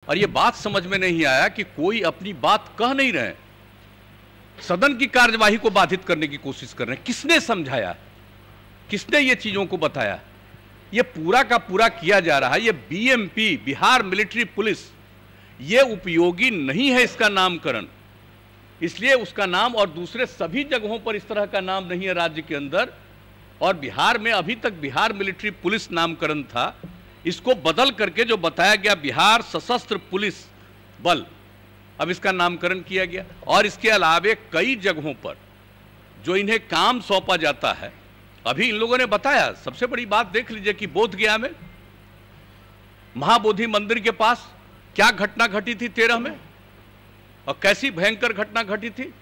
और ये बात समझ में नहीं आया कि कोई अपनी बात कह नहीं रहे, सदन की कार्यवाही को बाधित करने की कोशिश कर रहे हैं। किसने समझाया, किसने ये चीजों को बताया? ये पूरा का पूरा किया जा रहा है। ये बीएमपी, बिहार मिलिट्री पुलिस, ये उपयोगी नहीं है इसका नामकरण, इसलिए उसका नाम और दूसरे सभी जगहों पर इस तरह का नाम नहीं है राज्य के अंदर। और बिहार में अभी तक बिहार मिलिट्री पुलिस नामकरण था, इसको बदल करके जो बताया गया बिहार सशस्त्र पुलिस बल, अब इसका नामकरण किया गया। और इसके अलावे कई जगहों पर जो इन्हें काम सौंपा जाता है, अभी इन लोगों ने बताया। सबसे बड़ी बात देख लीजिए कि बोधगया में महाबोधि मंदिर के पास क्या घटना घटी थी 13 में, और कैसी भयंकर घटना घटी थी,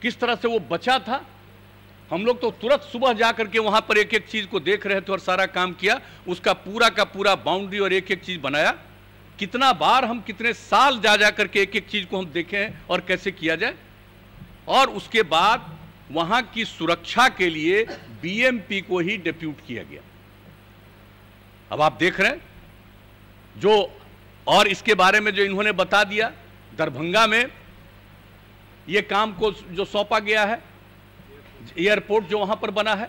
किस तरह से वो बचा था। हम लोग तो तुरंत सुबह जाकर के वहां पर एक एक चीज को देख रहे थे और सारा काम किया, उसका पूरा का पूरा बाउंड्री और एक एक चीज बनाया। कितना बार हम कितने साल जा करके एक एक चीज को हम देखे हैं और कैसे किया जाए। और उसके बाद वहां की सुरक्षा के लिए बीएमपी को ही डिप्यूट किया गया। अब आप देख रहे हैं जो, और इसके बारे में जो इन्होंने बता दिया, दरभंगा में ये काम को जो सौंपा गया है, एयरपोर्ट जो वहां पर बना है,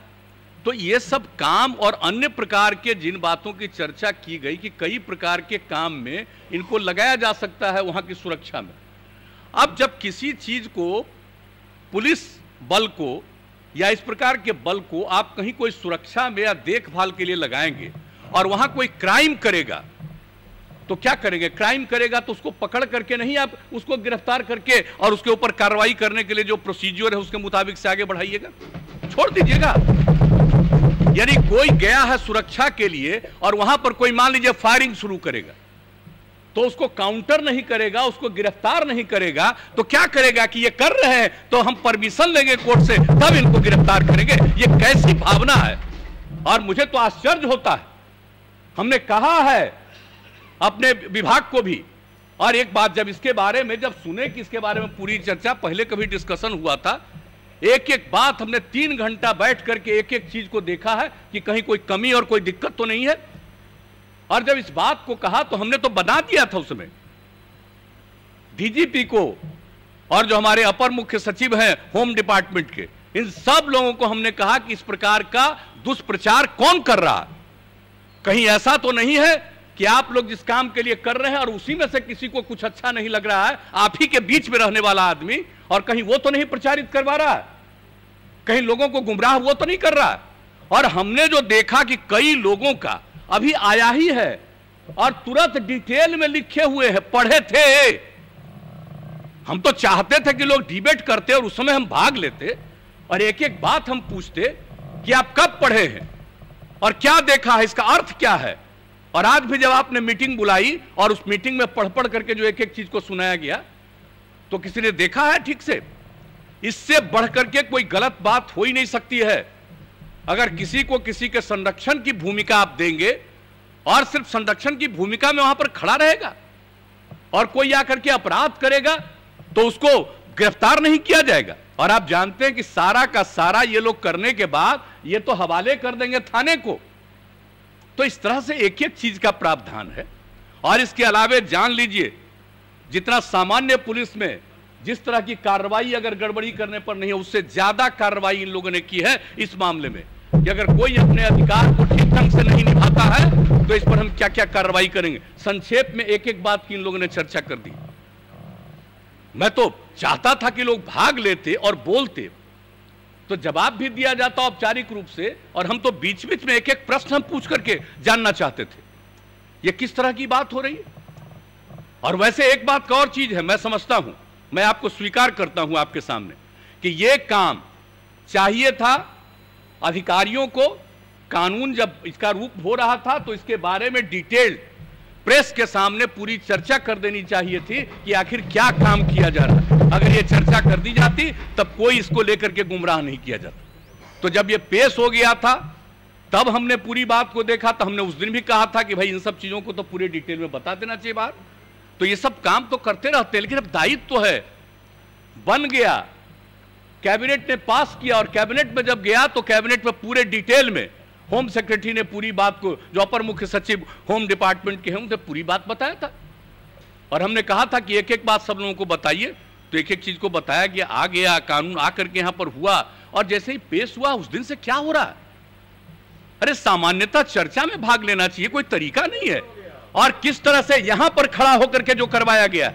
तो ये सब काम और अन्य प्रकार के जिन बातों की चर्चा की गई कि कई प्रकार के काम में इनको लगाया जा सकता है वहां की सुरक्षा में। अब जब किसी चीज को, पुलिस बल को या इस प्रकार के बल को आप कहीं कोई सुरक्षा में या देखभाल के लिए लगाएंगे और वहां कोई क्राइम करेगा तो क्या करेंगे? क्राइम करेगा तो उसको पकड़ करके नहीं, आप उसको गिरफ्तार करके और उसके ऊपर कार्रवाई करने के लिए जो प्रोसीजर है उसके मुताबिक से आगे बढ़ाइएगा, छोड़ दीजिएगा। यानी कोई गया है सुरक्षा के लिए और वहां पर कोई मान लीजिए फायरिंग शुरू करेगा, तो उसको काउंटर नहीं करेगा, उसको गिरफ्तार नहीं करेगा, तो क्या करेगा कि ये कर रहे हैं तो हम परमिशन लेंगे कोर्ट से, तब इनको गिरफ्तार करेंगे। ये कैसी भावना है? और मुझे तो आश्चर्य होता है। हमने कहा है अपने विभाग को भी, और एक बात जब इसके बारे में जब सुने कि इसके बारे में पूरी चर्चा, पहले कभी डिस्कशन हुआ था, एक एक बात हमने 3 घंटा बैठ करके एक एक चीज को देखा है कि कहीं कोई कमी और कोई दिक्कत तो नहीं है। और जब इस बात को कहा तो हमने तो बना दिया था उसमें डीजीपी को और जो हमारे अपर मुख्य सचिव हैं होम डिपार्टमेंट के, इन सब लोगों को हमने कहा कि इस प्रकार का दुष्प्रचार कौन कर रहा है। कहीं ऐसा तो नहीं है कि आप लोग जिस काम के लिए कर रहे हैं और उसी में से किसी को कुछ अच्छा नहीं लग रहा है, आप ही के बीच में रहने वाला आदमी, और कहीं वो तो नहीं प्रचारित करवा रहा है, कहीं लोगों को गुमराह वो तो नहीं कर रहा है। और हमने जो देखा कि कई लोगों का अभी आया ही है और तुरंत डिटेल में लिखे हुए हैं, पढ़े थे। हम तो चाहते थे कि लोग डिबेट करते और उस समय हम भाग लेते और एक एक बात हम पूछते कि आप कब पढ़े हैं और क्या देखा है, इसका अर्थ क्या है। और आज भी जब आपने मीटिंग बुलाई और उस मीटिंग में पढ़ पढ़ करके जो एक एक चीज को सुनाया गया, तो किसी ने देखा है ठीक से? इससे बढ़ करके कोई गलत बात हो ही नहीं सकती है। अगर किसी को किसी के संरक्षण की भूमिका आप देंगे और सिर्फ संरक्षण की भूमिका में वहां पर खड़ा रहेगा और कोई आकर के अपराध करेगा तो उसको गिरफ्तार नहीं किया जाएगा। और आप जानते हैं कि सारा का सारा ये लोग करने के बाद ये तो हवाले कर देंगे थाने को। तो इस तरह से एक एक चीज का प्रावधान है। और इसके अलावे जान लीजिए, जितना सामान्य पुलिस में जिस तरह की कार्रवाई अगर गड़बड़ी करने पर नहीं है, उससे ज्यादा कार्रवाई इन लोगों ने की है इस मामले में कि अगर कोई अपने अधिकार को ठीक ढंग से नहीं निभाता है तो इस पर हम क्या क्या कार्रवाई करेंगे। संक्षेप में एक एक बात की इन लोगों ने चर्चा कर दी। मैं तो चाहता था कि लोग भाग लेते और बोलते तो जवाब भी दिया जाता औपचारिक रूप से, और हम तो बीच बीच में एक एक प्रश्न हम पूछ करके जानना चाहते थे ये किस तरह की बात हो रही है। और वैसे एक बात का और चीज है, मैं समझता हूं, मैं आपको स्वीकार करता हूं आपके सामने कि यह काम चाहिए था अधिकारियों को। कानून जब इसका रूप हो रहा था तो इसके बारे में डिटेल्ड प्रेस के सामने पूरी चर्चा कर देनी चाहिए थी कि आखिर क्या काम किया जा रहा है। अगर ये चर्चा कर दी जाती तब कोई इसको लेकर के गुमराह नहीं किया जाता। तो जब ये पेश हो गया था तब हमने पूरी बात को देखा, तो हमने उस दिन भी कहा था कि भाई इन सब चीजों को तो पूरे डिटेल में बता देना चाहिए बात। तो ये सब काम तो करते रहते हैं, लेकिन अब दायित्व तो है, बन गया, कैबिनेट ने पास किया, और कैबिनेट में जब गया तो कैबिनेट में पूरे डिटेल में होम सेक्रेटरी ने पूरी बात को, जो अपर मुख्य सचिव होम डिपार्टमेंट के हैं, उनसे पूरी बात बताया था और हमने कहा था कि एक एक बात सब लोगों को बताइए, तो एक एक चीज को बताया गया, आ गया कानून आकर के यहां पर हुआ, और जैसे ही पेश हुआ उस दिन से क्या हो रहा है? अरे सामान्यतः चर्चा में भाग लेना चाहिए, कोई तरीका नहीं है। और किस तरह से यहां पर खड़ा होकर के जो करवाया गया,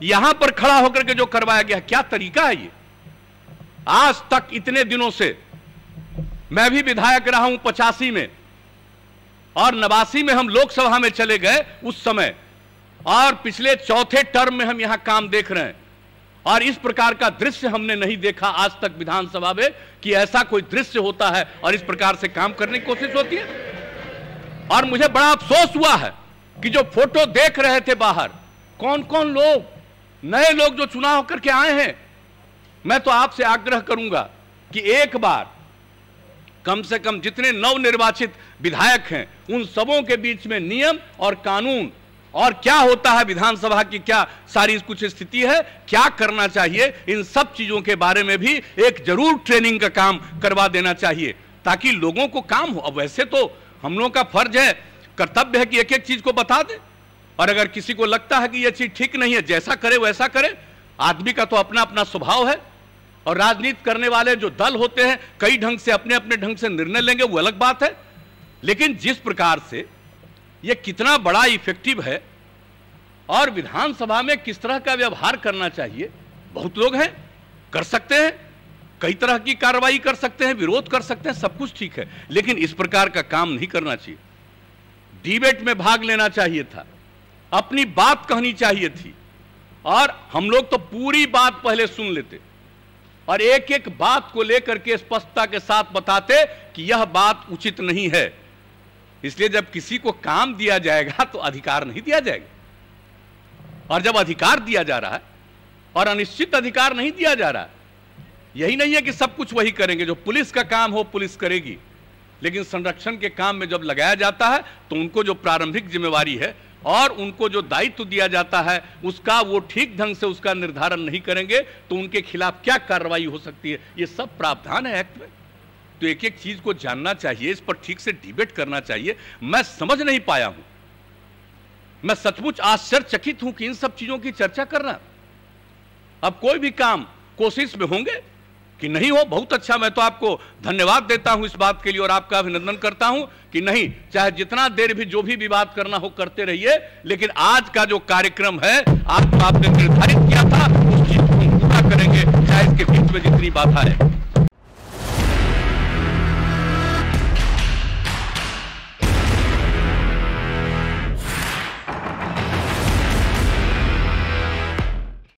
यहां पर खड़ा होकर के जो करवाया गया, क्या तरीका है ये? आज तक इतने दिनों से मैं भी विधायक रहा हूं 85 में, और 89 में हम लोकसभा में चले गए उस समय, और पिछले चौथे टर्म में हम यहां काम देख रहे हैं, और इस प्रकार का दृश्य हमने नहीं देखा आज तक विधानसभा में कि ऐसा कोई दृश्य होता है और इस प्रकार से काम करने की कोशिश होती है। और मुझे बड़ा अफसोस हुआ है कि जो फोटो देख रहे थे बाहर, कौन कौन लोग, नए लोग जो चुनाव करके आए हैं, मैं तो आपसे आग्रह करूंगा कि एक बार कम से कम जितने नवनिर्वाचित विधायक हैं उन सबों के बीच में नियम और कानून और क्या होता है विधानसभा की, क्या सारी कुछ स्थिति है, क्या करना चाहिए, इन सब चीजों के बारे में भी एक जरूर ट्रेनिंग का काम करवा देना चाहिए, ताकि लोगों को काम हो। अब वैसे तो हम लोगों का फर्ज है, कर्तव्य है कि एक एक चीज को बता दे, और अगर किसी को लगता है कि यह चीज ठीक नहीं है, जैसा करे वैसा करे। आदमी का तो अपना अपना स्वभाव है, और राजनीति करने वाले जो दल होते हैं कई ढंग से अपने अपने ढंग से निर्णय लेंगे, वो अलग बात है। लेकिन जिस प्रकार से यह कितना बड़ा इफेक्टिव है और विधानसभा में किस तरह का व्यवहार करना चाहिए, बहुत लोग हैं, कर सकते हैं, कई तरह की कार्रवाई कर सकते हैं, विरोध कर सकते हैं, सब कुछ ठीक है, लेकिन इस प्रकार का काम नहीं करना चाहिए। डिबेट में भाग लेना चाहिए था, अपनी बात कहनी चाहिए थी, और हम लोग तो पूरी बात पहले सुन लेते और एक एक बात को लेकर के स्पष्टता के साथ बताते कि यह बात उचित नहीं है। इसलिए जब किसी को काम दिया जाएगा तो अधिकार नहीं दिया जाएगा, और जब अधिकार दिया जा रहा है और अनिश्चित अधिकार नहीं दिया जा रहा है, यही नहीं है कि सब कुछ वही करेंगे, जो पुलिस का काम हो पुलिस करेगी, लेकिन संरक्षण के काम में जब लगाया जाता है तो उनको जो प्रारंभिक जिम्मेवारी है और उनको जो दायित्व दिया जाता है उसका वो ठीक ढंग से उसका निर्धारण नहीं करेंगे तो उनके खिलाफ क्या कार्रवाई हो सकती है, ये सब प्रावधान है एक्ट में। तो एक एक चीज को जानना चाहिए, इस पर ठीक से डिबेट करना चाहिए। मैं समझ नहीं पाया हूं, मैं सचमुच आश्चर्यचकित हूं कि इन सब चीजों की चर्चा करना। अब कोई भी काम कोशिश में होंगे कि नहीं हो, बहुत अच्छा, मैं तो आपको धन्यवाद देता हूं इस बात के लिए और आपका अभिनंदन करता हूं कि नहीं, चाहे जितना देर भी जो भी विवाद करना हो करते रहिए, लेकिन आज का जो कार्यक्रम है आपने निर्धारित किया था उस चीज को हम पूरा करेंगे, चाहे इसके बीच में जितनी बाधा है।